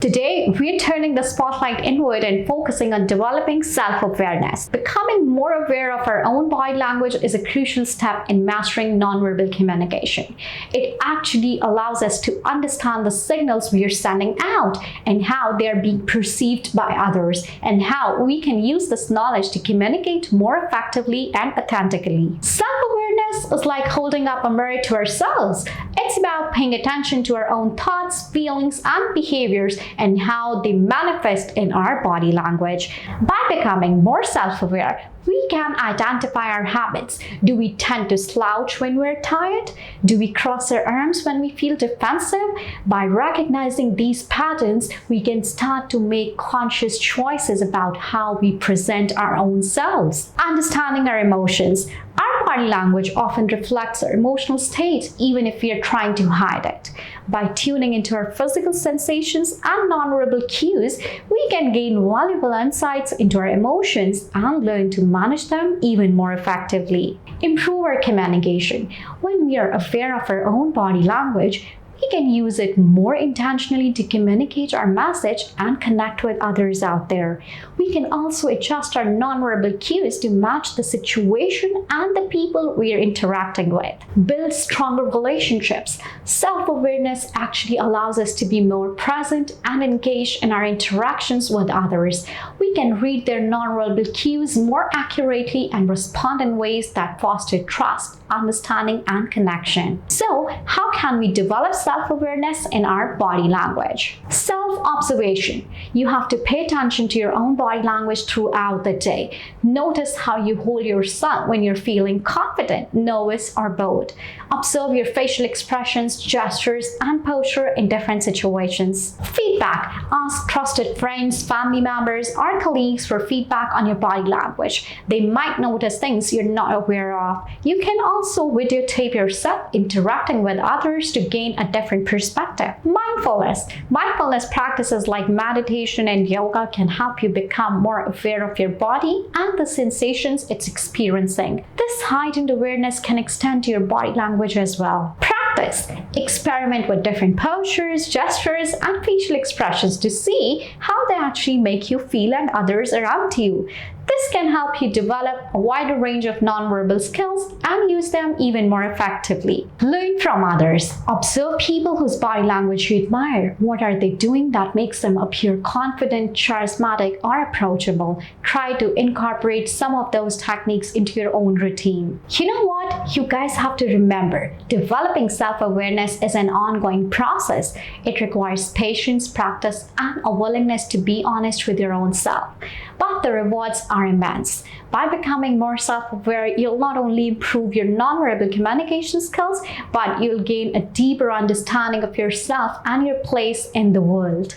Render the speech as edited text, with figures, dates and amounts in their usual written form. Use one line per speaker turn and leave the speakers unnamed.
Today, we're turning the spotlight inward and focusing on developing self-awareness. Becoming more aware of our own body language is a crucial step in mastering nonverbal communication. It actually allows us to understand the signals we are sending out and how they are being perceived by others, and how we can use this knowledge to communicate more effectively and authentically. Self-awareness is like holding up a mirror to ourselves. It's about paying attention to our own thoughts, feelings, and behaviors and how they manifest in our body language. By becoming more self-aware, we can identify our habits. Do we tend to slouch when we're tired? Do we cross our arms when we feel defensive? By recognizing these patterns, we can start to make conscious choices about how we present our own selves. Understanding our emotions. Our body language often reflects our emotional state, even if we are trying to hide it. By tuning into our physical sensations and nonverbal cues, we can gain valuable insights into our emotions and learn to manage them even more effectively. Improve our communication. When we are aware of our own body language, we can use it more intentionally to communicate our message and connect with others out there. We can also adjust our nonverbal cues to match the situation and the people we are interacting with. Build stronger relationships. Self-awareness actually allows us to be more present and engaged in our interactions with others. We can read their nonverbal cues more accurately and respond in ways that foster trust, understanding, and connection. So, how can we develop self-awareness in our body language? Self-observation. You have to pay attention to your own body language throughout the day. Notice how you hold yourself when you're feeling confident, nervous, or bold. Observe your facial expressions, gestures, and posture in different situations. Feedback. Ask trusted friends, family members, or colleagues for feedback on your body language. They might notice things you're not aware of. You can also videotape yourself interacting with others to gain a different perspective. Mindfulness. Mindfulness practices like meditation and yoga can help you become more aware of your body and the sensations it's experiencing. This heightened awareness can extend to your body language as well. Practice. Experiment with different postures, gestures, and facial expressions to see how they actually make you feel and others around you. This can help you develop a wider range of nonverbal skills and use them even more effectively. Learn from others. Observe people whose body language you admire. What are they doing that makes them appear confident, charismatic, or approachable? Try to incorporate some of those techniques into your own routine. You know what? You guys have to remember, developing self-awareness is an ongoing process. It requires patience, practice, and a willingness to be honest with your own self. But the rewards are immense. By becoming more self-aware, you'll not only improve your nonverbal communication skills, but you'll gain a deeper understanding of yourself and your place in the world.